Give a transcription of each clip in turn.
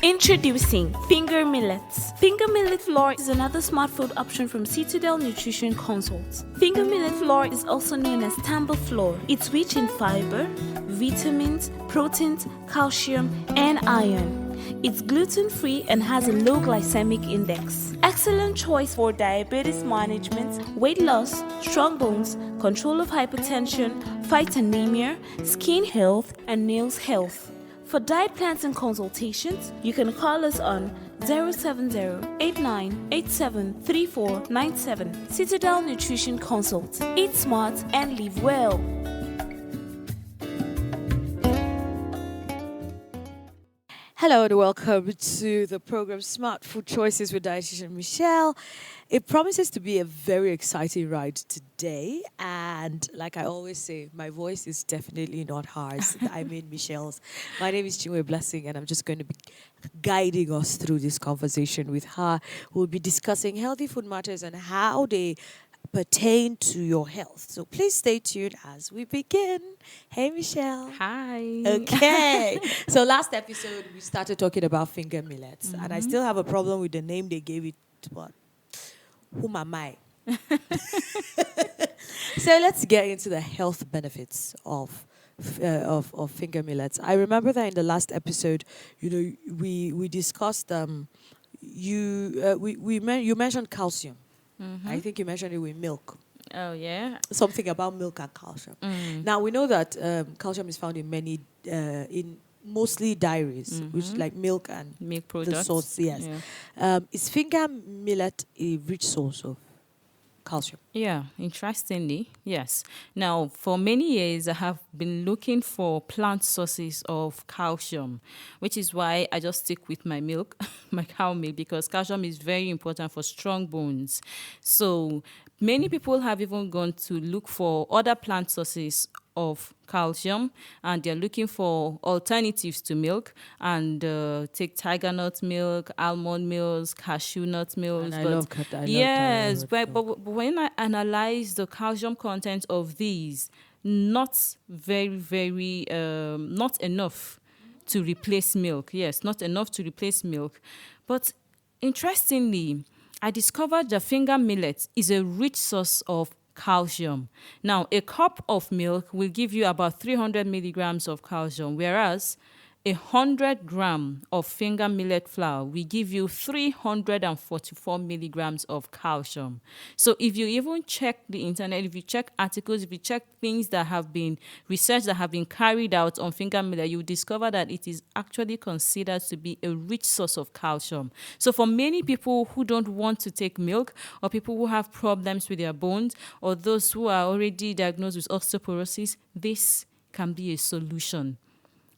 Introducing Finger Millets. Finger Millet Flour is another smart food option from Citadel Nutrition Consults. Finger Millet Flour is also known as Tamba Flour. It's rich in fiber, vitamins, proteins, calcium, and iron. It's gluten-free and has a low glycemic index. Excellent choice for diabetes management, weight loss, strong bones, control of hypertension, fight anemia, skin health, and nails health. For diet plans and consultations, you can call us on 070-8987-3497. Citadel Nutrition Consult. Eat smart and live well. Hello and welcome to the program Smart Food Choices with Dietician Michelle. It promises to be a very exciting ride today, and like I always say, my voice is definitely not hers. I mean Michelle's. My name is Chinwe Blessing, and I'm just going to be guiding us through this conversation with her. We'll be discussing healthy food matters and how they pertain to your health. So please stay tuned as we begin. Hey, Michelle. Hi. Okay. So last episode, we started talking about finger millets. And I still have a problem with the name they gave it. What? Whom am I? So let's get into the health benefits of finger millets. I remember that in the last episode, we discussed you mentioned calcium. I think you mentioned it with milk. Oh, yeah. Something about milk and calcium. Now, we know that calcium is found in many, in mostly dairies, which like milk and Milk products. the source, yes. Yeah. Is finger millet a rich source of calcium? Yeah, interestingly, yes. Now, for many years, I have been looking for plant sources of calcium, which is why I just stick with my milk, my cow milk, because calcium is very important for strong bones. So many people have even gone to look for other plant sources of calcium, and they're looking for alternatives to milk, and take tiger nut milk, almond milk, cashew nut milk. And I love yes, tiger nut but when I analyze the calcium content of these, not enough to replace milk. Yes, not enough to replace milk. But interestingly, I discovered that finger millet is a rich source of calcium. Now, a cup of milk will give you about 300 milligrams of calcium, whereas 100 gram of finger millet flour will give you 344 milligrams of calcium. So if you even check the internet, if you check articles, if you check things that have been research that have been carried out on finger millet, you discover that it is actually considered to be a rich source of calcium. So for many people who don't want to take milk, or people who have problems with their bones, or those who are already diagnosed with osteoporosis, this can be a solution.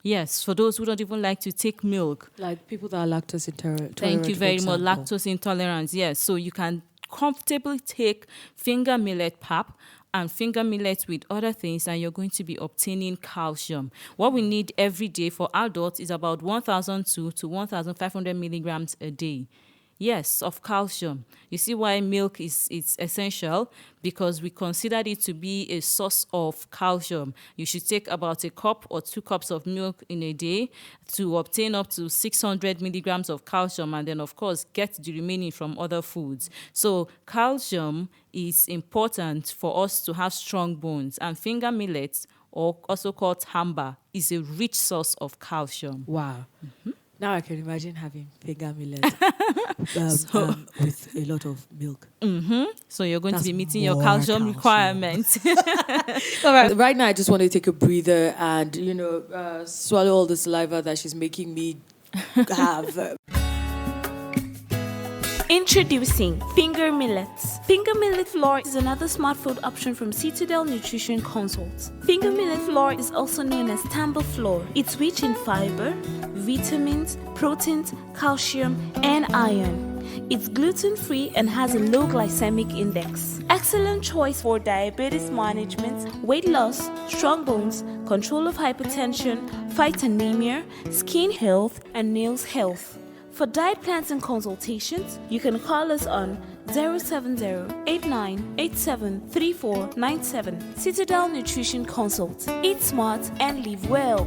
Yes, for those who don't even like to take milk. Like people that are lactose intolerant. Thank you very much. example. Lactose intolerance, yes. So you can comfortably take finger millet pap and finger millet with other things, and you're going to be obtaining calcium. What we need every day for adults is about 1,002 to 1,500 milligrams a day. Yes, of calcium. You see why milk is essential? Because we consider it to be a source of calcium. You should take about a cup or 2 cups of milk in a day to obtain up to 600 milligrams of calcium, and then, of course, get the remaining from other foods. So calcium is important for us to have strong bones, and finger millet, or also called tamba, is a rich source of calcium. Wow. Now I can imagine having finger millet with a lot of milk. So you're going That's to be meeting your more calcium calcium. requirements. All right. Right now, I just want to take a breather and, swallow all the saliva that she's making me have. Introducing Finger Millets. Finger Millet Flour is another smart food option from Citadel Nutrition Consults. Finger Millet Flour is also known as Tamba Flour. It's rich in fiber, vitamins, proteins, calcium, and iron. It's gluten-free and has a low glycemic index. Excellent choice for diabetes management, weight loss, strong bones, control of hypertension, fight anemia, skin health, and nails health. For diet plans and consultations, you can call us on 070-8987-3497. Citadel Nutrition Consult. Eat smart and live well.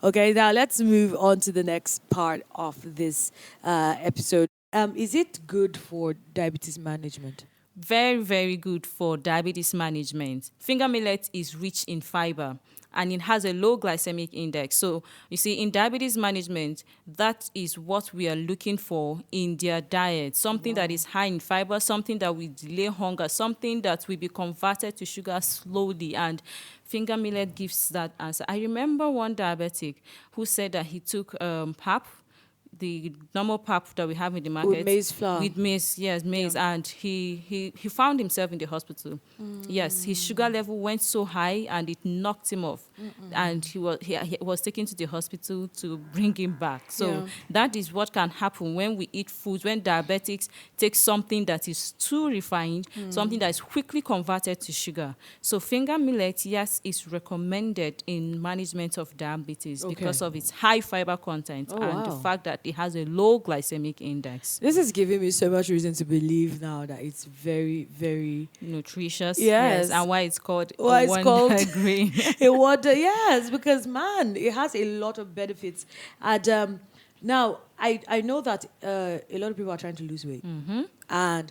Okay, now let's move on to the next part of this episode. Is it good for diabetes management? Very, very good for diabetes management. Finger millet is rich in fiber and it has a low glycemic index. So, you see, in diabetes management, that is what we are looking for in their diet. Something that is high in fiber, something that will delay hunger, something that will be converted to sugar slowly. And finger millet gives that answer. I remember one diabetic who said that he took PAP, the normal pap that we have in the market. With maize flour. With maize, yes, maize. Yeah. And he found himself in the hospital. Yes, his sugar level went so high and it knocked him off. And he was taken to the hospital to bring him back. So that is what can happen when we eat foods, when diabetics take something that is too refined, something that is quickly converted to sugar. So finger millet, yes, is recommended in management of diabetes because of its high fiber content the fact that it has a low glycemic index. This is giving me so much reason to believe now that it's very, very nutritious. Yes, and why it's called grain. A wonder, yes, because man, it has a lot of benefits. And now I know that a lot of people are trying to lose weight, and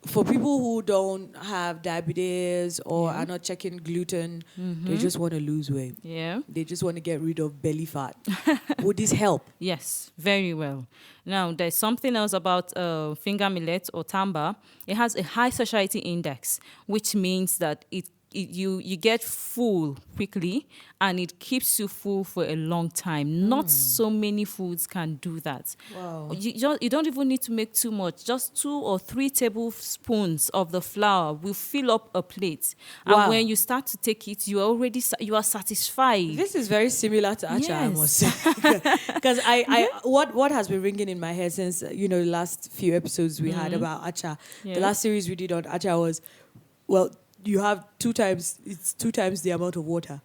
for people who don't have diabetes or are not checking gluten, they just want to lose weight. Yeah. They just want to get rid of belly fat. Would this help? Yes, very well. Now, there's something else about finger millet or tamba. It has a high satiety index, which means that you get full quickly and it keeps you full for a long time. Not so many foods can do that. Wow. You don't even need to make too much. Just 2 or 3 tablespoons of the flour will fill up a plate. Wow. And when you start to take it, you are satisfied. This is very similar to acha, I must say. Because what has been ringing in my head since the last few episodes we had about acha. The last series we did on acha was, you have 2 times the amount of water.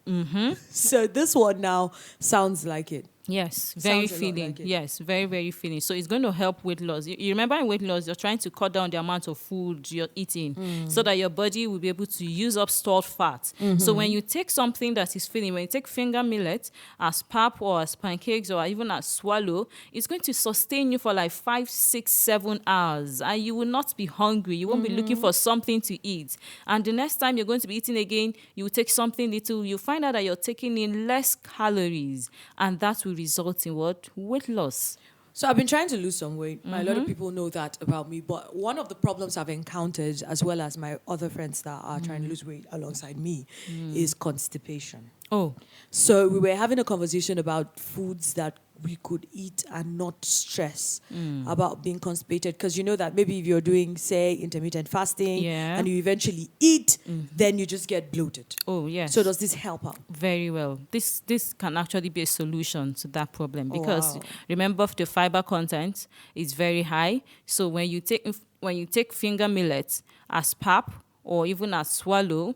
So this one now sounds like it. Yes, very Sounds filling. like it. Yes, very, very filling. So it's going to help weight loss. You remember in weight loss, you're trying to cut down the amount of food you're eating so that your body will be able to use up stored fat. So when you take something that is filling, when you take finger millet as pap or as pancakes or even as swallow, it's going to sustain you for like 5, 6, 7 hours. And you will not be hungry. You won't be looking for something to eat. And the next time you're going to be eating again, you will take something little. You find out that you're taking in less calories. And that will result in what? Weight loss. So I've been trying to lose some weight. A lot of people know that about me. But one of the problems I've encountered, as well as my other friends that are trying to lose weight alongside me, is constipation. Oh. So we were having a conversation about foods that we could eat and not stress about being constipated. Because you know that maybe if you're doing, say, intermittent fasting and you eventually eat, then you just get bloated. Oh, yes. So does this help out? Very well. This can actually be a solution to that problem because remember the fiber content is very high. So when you take finger millet as pap or even as swallow,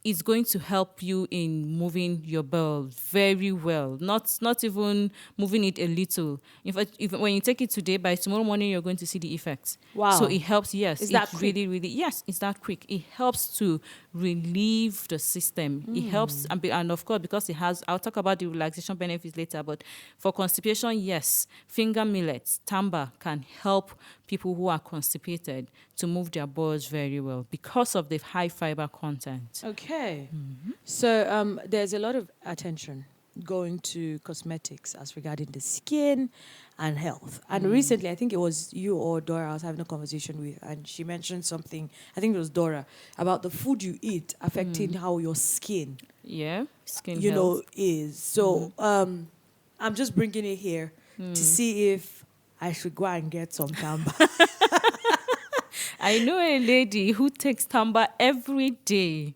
it's going to help you in moving your bowel very well. Not even moving it a little. In fact, when you take it today, by tomorrow morning, you're going to see the effects. Wow. So it helps, yes. Is that quick? Really, yes, it's that quick. It helps to relieve the system. It helps, and of course, because it has, I'll talk about the relaxation benefits later, but for constipation, yes, finger millet, tamba can help people who are constipated to move their bowels very well because of the high fiber content. Okay. So there's a lot of attention going to cosmetics as regarding the skin and health. And recently, I think it was you or Dora I was having a conversation with, and she mentioned something, I think it was Dora, about the food you eat affecting how your skin, skin health. is. So I'm just bringing it here to see if I should go and get some tamba. I know a lady who takes tamba every day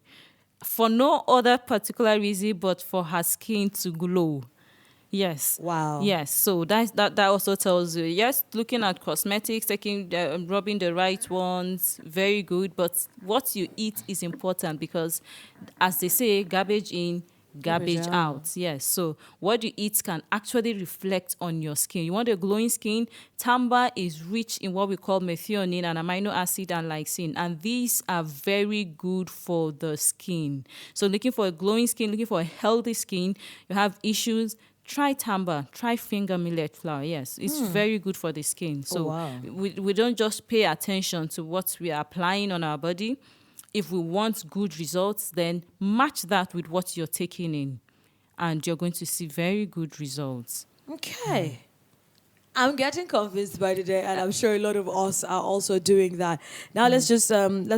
for no other particular reason but for her skin to glow. Yes. Wow. Yes. So that also tells you, yes, looking at cosmetics, rubbing the right ones, very good. But what you eat is important because, as they say, garbage in, garbage out. Yes. So what you eat can actually reflect on your skin. You want a glowing skin? Tamba is rich in what we call methionine, an amino acid, and lysine, and these are very good for the skin. So looking for a glowing skin, looking for a healthy skin, you have issues, try Tamba, try finger millet flour. Yes, it's very good for the skin. So wow. we don't just pay attention to what we are applying on our body. If we want good results, then match that with what you're taking in, and you're going to see very good results. Okay. I'm getting convinced by the day, and I'm sure a lot of us are also doing that. Now let's just look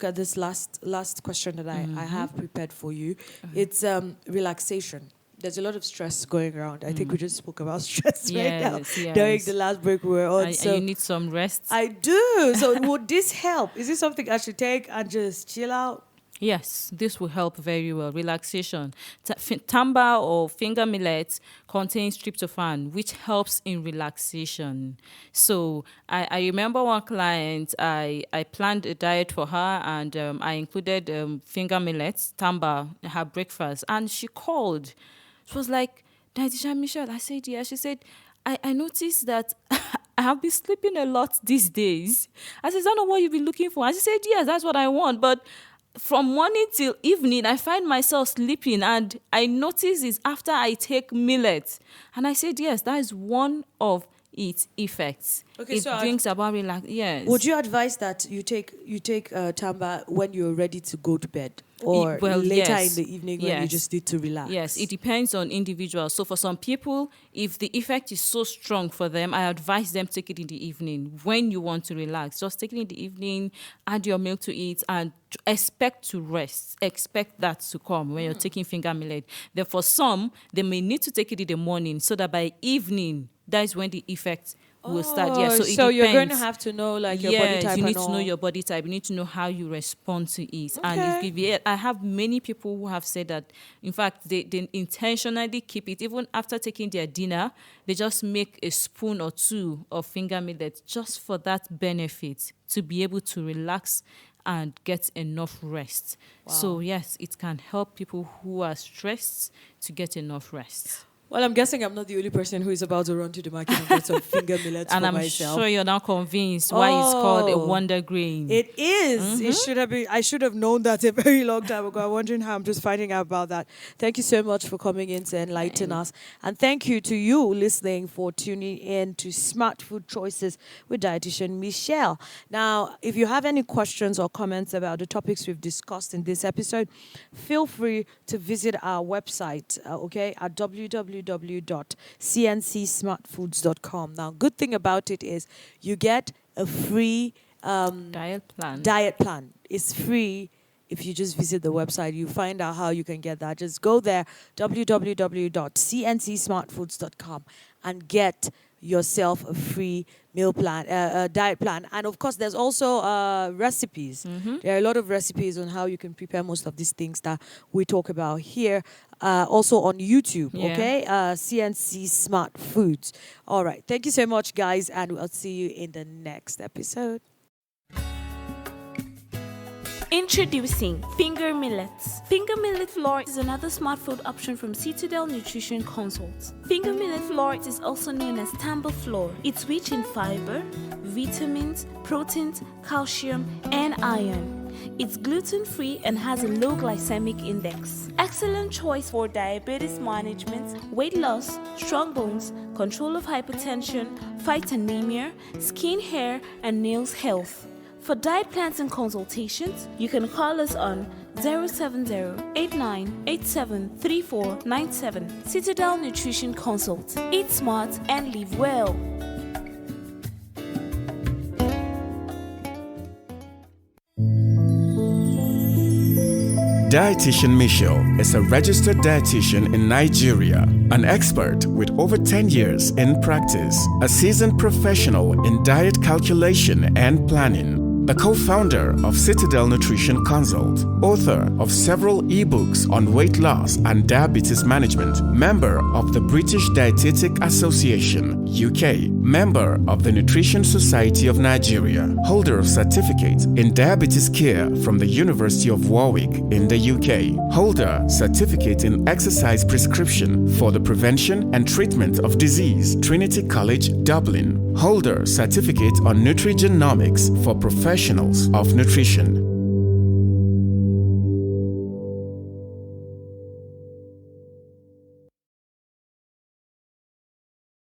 at this last question that I have prepared for you. It's relaxation. There's a lot of stress going around. I think we just spoke about stress right now. Yes. During the last break we were on. And So you need some rest. I do. So would this help? Is this something I should take and just chill out? Yes, this will help very well. Relaxation. Tamba or finger millet contains tryptophan, which helps in relaxation. So I remember one client, I planned a diet for her, and I included finger millet, Tamba, her breakfast. And she called. She was like, Dietician Michelle. I said, yeah. She said, I noticed that I have been sleeping a lot these days. I said, I don't know what you've been looking for. And she said, yes, that's what I want. But from morning till evening, I find myself sleeping, and I notice it's after I take millet. And I said, yes, that is one of its effects. Okay, it so brings about relax. Yes. Would you advise that you take Tamba when you're ready to go to bed, or later in the evening when you just need to relax? Yes, it depends on individuals. So for some people, if the effect is so strong for them, I advise them take it in the evening when you want to relax. Just take it in the evening, add your milk to it, and expect to rest. Expect that to come when you're taking finger millet. Then for some, they may need to take it in the morning so that by evening, that is when the effect will start. Yeah, so you're going to have to know your body type. You need and to know all. your body type. You need to know how you respond to it. Okay. And I have many people who have said that, in fact, they intentionally keep it. Even after taking their dinner, they just make a spoon or two of finger millet just for that benefit, to be able to relax and get enough rest. Wow. So yes, it can help people who are stressed to get enough rest. Well, I'm guessing I'm not the only person who is about to run to the market and get some finger millets And for I'm myself. sure you're now convinced why it's called a wonder grain. It is. It should have been. I should have known that a very long time ago. I'm wondering how I'm just finding out about that. Thank you so much for coming in to enlighten us. And thank you to you listening for tuning in to Smart Food Choices with Dietitian Michelle. Now, if you have any questions or comments about the topics we've discussed in this episode, feel free to visit our website, at www.cncsmartfoods.com. Now, good thing about it is you get a free Diet plan. Diet plan. It's free. If you just visit the website, you find out how you can get that. Just go there, www.cncsmartfoods.com, and get yourself a free meal plan, diet plan. And of course, there's also recipes. There are a lot of recipes on how you can prepare most of these things that we talk about here. Also on YouTube, CNC Smart Foods. All right. Thank you so much, guys, and we'll see you in the next episode. Introducing Finger Millets. Finger Millet Flour is another smart food option from Citadel Nutrition Consults. Finger Millet Flour is also known as Tamba Flour. It's rich in fiber, vitamins, proteins, calcium, and iron. It's gluten-free and has a low glycemic index. Excellent choice for diabetes management, weight loss, strong bones, control of hypertension, fight anemia, skin, hair, and nails health. For diet plans and consultations, you can call us on 070-8987-3497. Citadel Nutrition Consult. Eat smart and live well. Dietitian Michelle is a registered dietitian in Nigeria, an expert with over 10 years in practice, a seasoned professional in diet calculation and planning, the co-founder of Citadel Nutrition Consult, author of several ebooks on weight loss and diabetes management, member of the British Dietetic Association, UK, member of the Nutrition Society of Nigeria, holder of certificate in diabetes care from the University of Warwick in the UK, holder certificate in exercise prescription for the prevention and treatment of disease, Trinity College, Dublin, holder certificate on nutrigenomics for professionals of nutrition.